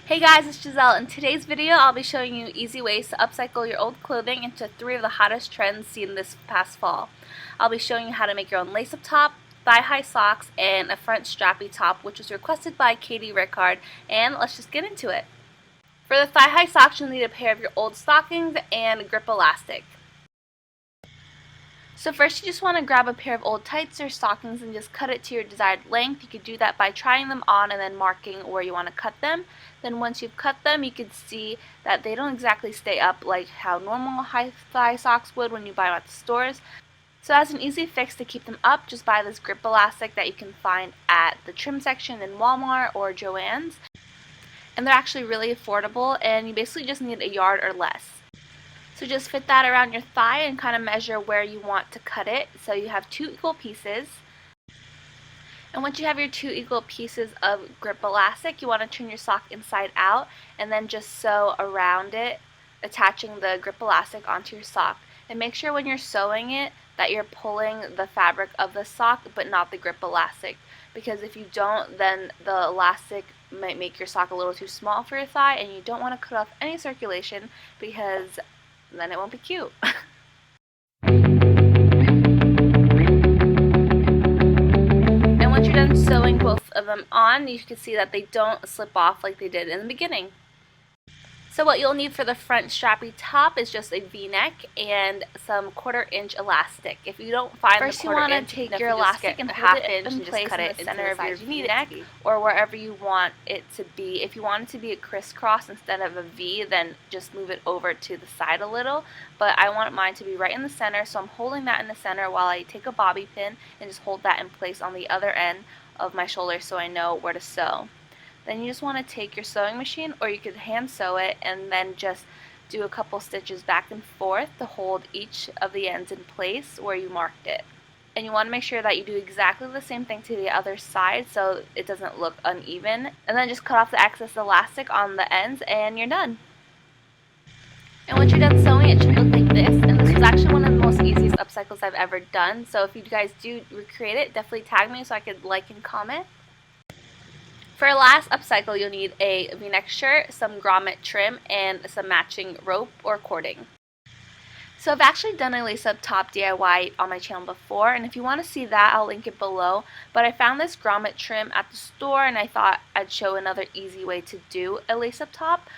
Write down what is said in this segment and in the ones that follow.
Hey guys, it's Gizelle. In today's video, I'll be showing you easy ways to upcycle your old clothing into 3 of the hottest trends seen this past fall. I'll be showing you how to make your own lace-up top, thigh-high socks, and a front strappy top, which was requested by Katie Rickard, and let's just get into it. For the thigh-high socks, you'll need a pair of your old stockings and a grip elastic. So first you just want to grab a pair of old tights or stockings and just cut it to your desired length. You could do that by trying them on and then marking where you want to cut them. Then once you've cut them, you can see that they don't exactly stay up like how normal high thigh socks would when you buy them at the stores. So as an easy fix to keep them up, just buy this grip elastic that you can find at the trim section in Walmart or Joann's. And they're actually really affordable, and you basically just need a yard or less. So just fit that around your thigh and kind of measure where you want to cut it. So you have 2 equal pieces. And once you have your 2 equal pieces of grip elastic, you want to turn your sock inside out and then just sew around it, attaching the grip elastic onto your sock. And make sure when you're sewing it that you're pulling the fabric of the sock but not the grip elastic, because if you don't, then the elastic might make your sock a little too small for your thigh, and you don't want to cut off any circulation because then it won't be cute. And once you're done sewing both of them on, you can see that they don't slip off like they did in the beginning. So what you'll need for the front strappy top is just a V-neck and some 1/4 inch elastic. If you don't find first the 1/4 inch, take your elastic and hold it in place in the center of your V-neck or wherever you want it to be. If you want it to be a crisscross instead of a V, then just move it over to the side a little. But I want mine to be right in the center, so I'm holding that in the center while I take a bobby pin and just hold that in place on the other end of my shoulder so I know where to sew. Then you just want to take your sewing machine, or you could hand sew it, and then just do a couple stitches back and forth to hold each of the ends in place where you marked it. And you want to make sure that you do exactly the same thing to the other side so it doesn't look uneven. And then just cut off the excess elastic on the ends and you're done. And once you're done sewing, it should look like this. And this was actually one of the most easiest upcycles I've ever done. So if you guys do recreate it, definitely tag me so I could like and comment. For our last upcycle, you'll need a V-neck shirt, some grommet trim, and some matching rope or cording. So I've actually done a lace-up top DIY on my channel before, and if you want to see that, I'll link it below. But I found this grommet trim at the store, and I thought I'd show another easy way to do a lace-up top.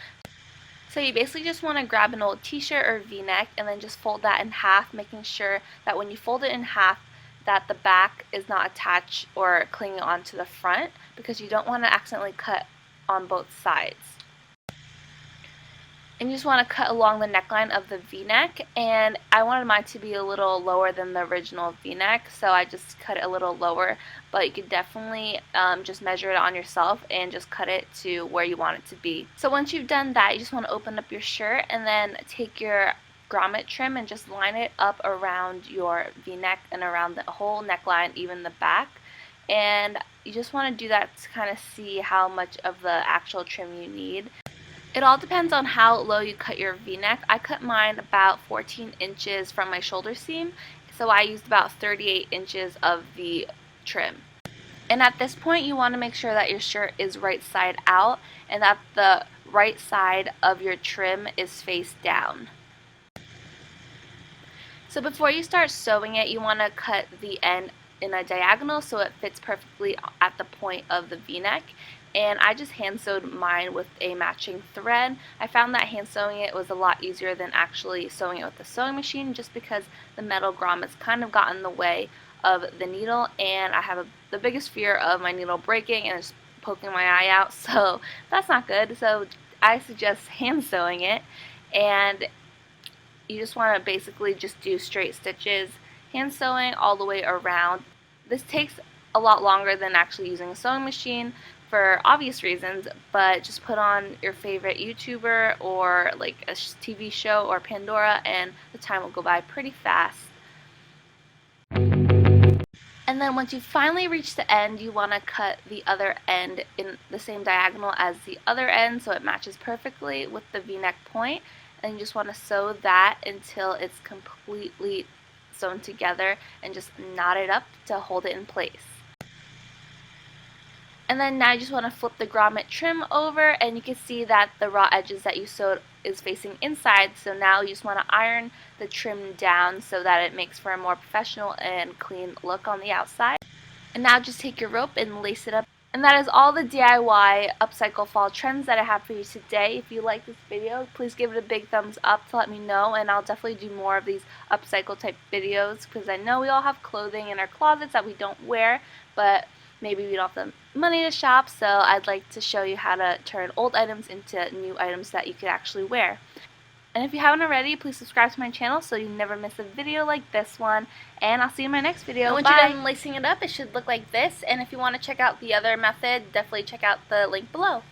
So you basically just want to grab an old t-shirt or V-neck and then just fold that in half, making sure that when you fold it in half, that the back is not attached or clinging onto the front, because you don't want to accidentally cut on both sides. And you just want to cut along the neckline of the V-neck, and I wanted mine to be a little lower than the original V-neck, so I just cut it a little lower, but you could definitely just measure it on yourself and just cut it to where you want it to be. So once you've done that, you just want to open up your shirt and then take your grommet trim and just line it up around your V-neck and around the whole neckline, even the back. And you just want to do that to kind of see how much of the actual trim you need. It all depends on how low you cut your V-neck. I cut mine about 14 inches from my shoulder seam, so I used about 38 inches of the trim. And at this point, you want to make sure that your shirt is right side out and that the right side of your trim is face down. So before you start sewing it, you want to cut the end in a diagonal so it fits perfectly at the point of the V-neck. And I just hand sewed mine with a matching thread. I found that hand sewing it was a lot easier than actually sewing it with the sewing machine, just because the metal grommets kind of got in the way of the needle, and I have the biggest fear of my needle breaking and just poking my eye out, so that's not good. So I suggest hand sewing it, and you just want to basically just do straight stitches, hand sewing all the way around. This takes a lot longer than actually using a sewing machine for obvious reasons, but just put on your favorite YouTuber or like a TV show or Pandora and the time will go by pretty fast. And then once you finally reach the end, you want to cut the other end in the same diagonal as the other end so it matches perfectly with the V-neck point. And you just want to sew that until it's completely sewn together and just knot it up to hold it in place. And then now you just want to flip the grommet trim over, and you can see that the raw edges that you sewed is facing inside. So now you just want to iron the trim down so that it makes for a more professional and clean look on the outside. And now just take your rope and lace it up. And that is all the DIY upcycle fall trends that I have for you today. If you like this video, please give it a big thumbs up to let me know, and I'll definitely do more of these upcycle type videos because I know we all have clothing in our closets that we don't wear, but maybe we don't have the money to shop, so I'd like to show you how to turn old items into new items that you could actually wear. And if you haven't already, please subscribe to my channel so you never miss a video like this one. And I'll see you in my next video. And once Bye! you're done lacing it up, it should look like this. And if you want to check out the other method, definitely check out the link below.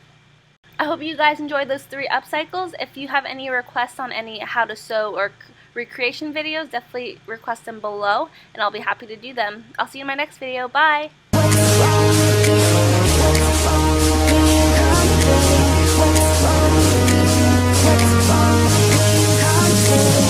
I hope you guys enjoyed those 3 upcycles. If you have any requests on any how to sew or recreation videos, definitely request them below, and I'll be happy to do them. I'll see you in my next video. Bye!